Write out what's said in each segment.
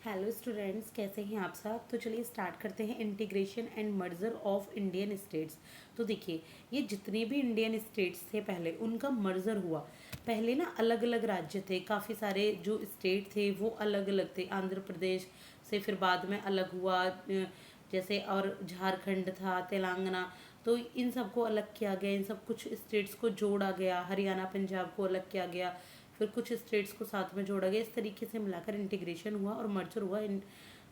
Hello students, कैसे हैं आप सब। तो चलिए स्टार्ट करते हैं integration and merger of Indian states. तो देखिए, ये जितने भी इंडियन स्टेट्स थे पहले उनका मर्जर हुआ। पहले ना अलग अलग राज्य थे, काफ़ी सारे जो स्टेट थे वो अलग अलग थे। आंध्र प्रदेश से फिर बाद में अलग हुआ, जैसे और झारखंड था, तेलंगाना। तो इन सबको अलग किया गया, इन सब कुछ स्टेट्स को जोड़ा गया। हरियाणा पंजाब को अलग किया गया, फिर कुछ स्टेट्स को साथ में जोड़ा गया। इस तरीके से मिलाकर इंटीग्रेशन हुआ और मर्जर हुआ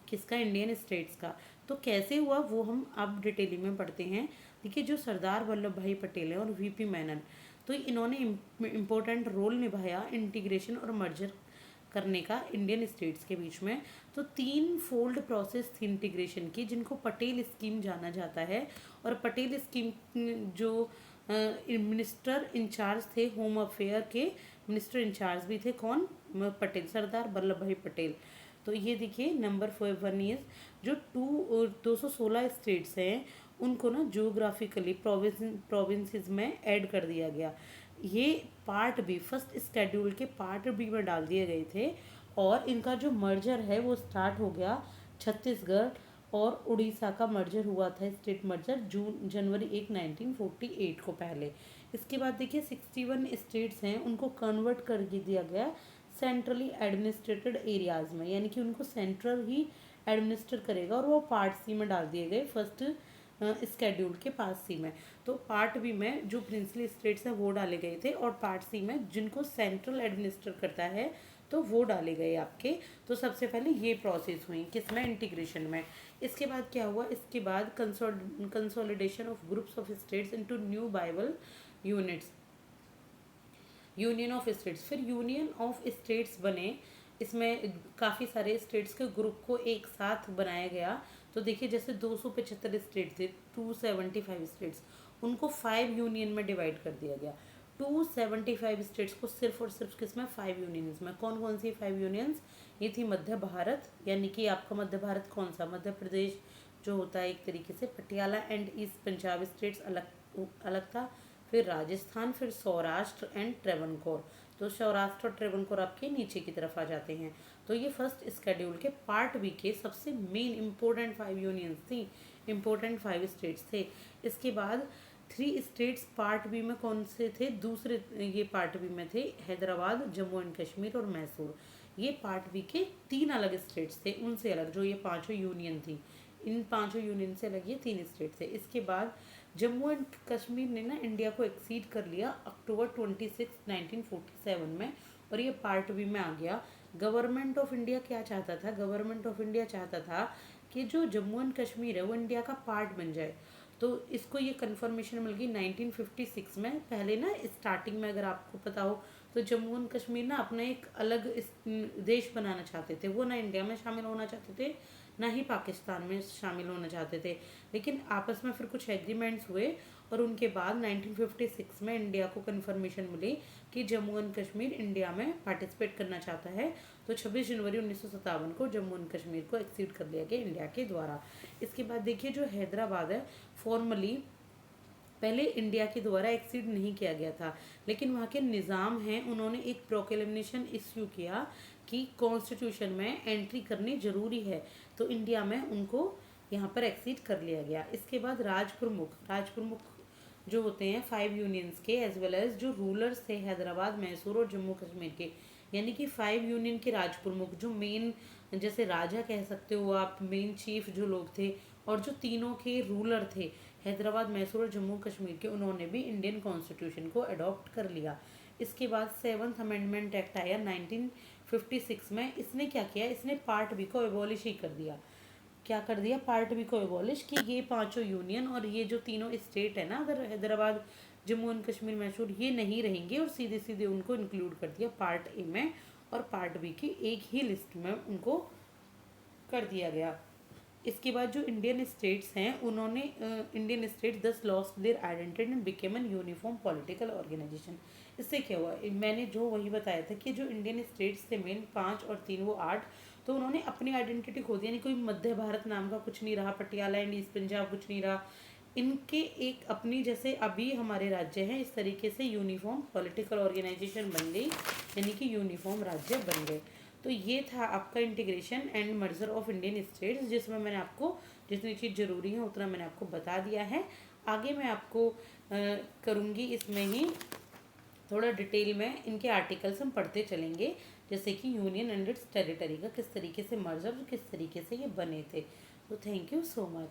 किसका, इंडियन स्टेट्स का। तो कैसे हुआ वो हम अब डिटेलिंग में पढ़ते हैं। देखिए, जो सरदार वल्लभ भाई पटेल हैं और वीपी मेनन, तो इन्होंने इम्पोर्टेंट रोल निभाया इंटीग्रेशन और मर्जर करने का इंडियन स्टेट्स के बीच में। तो तीन फोल्ड प्रोसेस थी इंटीग्रेशन की, जिनको पटेल स्कीम जाना जाता है। और पटेल स्कीम जो मिनिस्टर इंचार्ज थे होम अफेयर के, मिनिस्टर इंचार्ज भी थे कौन, पटेल, सरदार वल्लभ भाई पटेल। तो ये देखिए नंबर 1 इज जो 216 स्टेट्स हैं उनको ना जियोग्राफिकली प्रोविंसेस में ऐड कर दिया गया। ये पार्ट बी, फर्स्ट स्केड्यूल के पार्ट बी में डाल दिए गए थे। और इनका जो मर्जर है वो स्टार्ट हो गया छत्तीसगढ़ और उड़ीसा का मर्जर हुआ था, स्टेट मर्जर जनवरी 1 1948 को पहले। इसके बाद देखिए 61 स्टेट्स हैं उनको कन्वर्ट कर दिया गया सेंट्रली एडमिनिस्ट्रेटेड एरियाज में, यानी कि उनको सेंट्रल ही एडमिनिस्टर करेगा। और वो पार्ट सी में डाल दिए गए फर्स्ट स्केड्यूल के पास सी में। तो पार्ट बी में जो प्रिंसली स्टेट्स हैं वो डाले गए थे, और पार्ट सी में जिनको सेंट्रल एडमिनिस्टर करता है तो वो डाले गए आपके। तो सबसे पहले ये प्रोसेस हुई किसमें, इंटीग्रेशन में। इसके बाद क्या हुआ, इसके बाद consolidation of groups of states into new Bible units, union of states. फिर यूनियन ऑफ स्टेट्स बने, इसमें काफ़ी सारे स्टेट्स के ग्रुप को एक साथ बनाया गया। तो देखिए, जैसे 275 स्टेट थे, 275 स्टेट्स, उनको 5 यूनियन में डिवाइड कर दिया गया। 275 स्टेट्स को सिर्फ और सिर्फ किसमें, 5 यूनियंस में। कौन कौन सी 5 यूनियंस, ये थी मध्य भारत, यानी कि आपका मध्य भारत कौन सा, मध्य प्रदेश जो होता है एक तरीके से, Patiala and east Punjab states अलग अलग था। फिर राजस्थान, फिर सौराष्ट्र एंड ट्रेवनकोर। तो सौराष्ट्र और ट्रेवनकोर आपके नीचे की तरफ आ जाते हैं। तो ये फर्स्ट स्केड्यूल के पार्ट बी के सबसे मेन इंपॉर्टेंट 5 यूनियंस थी, इंपॉर्टेंट 5 स्टेट्स थे। इसके बाद 3 स्टेट्स पार्ट बी में कौन से थे, दूसरे ये पार्ट बी में थे हैदराबाद, जम्मू एंड कश्मीर और मैसूर। ये पार्ट बी के 3 अलग स्टेट्स थे, उनसे अलग जो ये पांचों यूनियन थी, इन पांचों यूनियन से अलग ये 3 स्टेट थे। इसके बाद जम्मू एंड कश्मीर ने ना इंडिया को एक्सीड कर लिया अक्टूबर 26 1947 में, और ये पार्ट बी में आ गया। गवर्नमेंट ऑफ इंडिया क्या चाहता था, गवर्नमेंट ऑफ इंडिया चाहता था कि जो जम्मू एंड कश्मीर है वो इंडिया का पार्ट बन जाए। तो इसको ये कन्फर्मेशन मिल गई 1956 में। पहले ना स्टार्टिंग में अगर आपको पता हो तो जम्मू एंड कश्मीर ना अपना एक अलग देश बनाना चाहते थे, वो ना इंडिया में शामिल होना चाहते थे ना ही पाकिस्तान में शामिल होना चाहते थे। लेकिन आपस में फिर कुछ एग्रीमेंट्स हुए और उनके बाद 1956 में इंडिया को कन्फर्मेशन मिली कि जम्मू एंड कश्मीर इंडिया में पार्टिसिपेट करना चाहता है। तो 26 जनवरी 1957 को जम्मू एंड कश्मीर को एक्सीड कर लिया गया इंडिया के द्वारा। इसके बाद देखिए, जो हैदराबाद है फॉर्मली पहले इंडिया के द्वारा एक्सीड नहीं किया गया था, लेकिन वहाँ के निज़ाम हैं उन्होंने एक प्रोक्लेमेशन इश्यू किया कि कॉन्स्टिट्यूशन में एंट्री करनी जरूरी है, तो इंडिया में उनको यहाँ पर एक्सीड कर लिया गया। इसके बाद राज प्रमुख जो होते हैं 5 यूनियंस के, एज वेल एज जो रूलर्स थे हैदराबाद, मैसूर और जम्मू कश्मीर के, यानी कि 5 यूनियन के राज प्रमुख जो मेन, जैसे राजा कह सकते हो आप, मेन चीफ जो लोग थे, और जो तीनों के रूलर थे हैदराबाद, मैसूर और जम्मू कश्मीर के, उन्होंने भी इंडियन कॉन्स्टिट्यूशन को अडॉप्ट कर लिया। इसके बाद 7th अमेंडमेंट एक्ट आया 1956 में। इसने क्या किया, इसने पार्ट बी को एबॉलिश ही कर दिया। क्या कर दिया, पार्ट बी को एबॉलिश, कि ये पांचों यूनियन और ये जो तीनों स्टेट है ना, अगर हैदराबाद, जम्मू एंड कश्मीर, मैसूर, ये नहीं रहेंगे, और सीधे सीधे उनको इंक्लूड कर दिया पार्ट ए में, और पार्ट बी की एक ही लिस्ट में उनको कर दिया गया। इसके बाद जो इंडियन स्टेट्स हैं उन्होंने Indian states thus lost their identity and became an uniform political organisation. इससे क्या हुआ, मैंने जो वही बताया था कि जो इंडियन स्टेट्स थे मेन 5 और 3 वो 8, तो उन्होंने अपनी आइडेंटिटी खो दी, यानी कोई मध्य भारत नाम का कुछ नहीं रहा, पटियाला एंड ईस्ट पंजाब कुछ नहीं रहा। इनके एक अपनी, जैसे अभी हमारे राज्य हैं इस तरीके से यूनिफॉर्म पॉलिटिकल ऑर्गेनाइजेशन बन गई, यानी कि यूनिफॉर्म राज्य बन गए। तो ये था आपका integration and merger of Indian states, जिसमें मैंने आपको जितनी चीज़ ज़रूरी है उतना मैंने आपको बता दिया है। आगे मैं आपको करूँगी इसमें ही थोड़ा डिटेल में इनके आर्टिकल्स हम पढ़ते चलेंगे, जैसे कि यूनियन एंड इट्स टेरिटरी का किस तरीके से मर्जर और किस तरीके से ये बने थे। तो थैंक यू सो मच।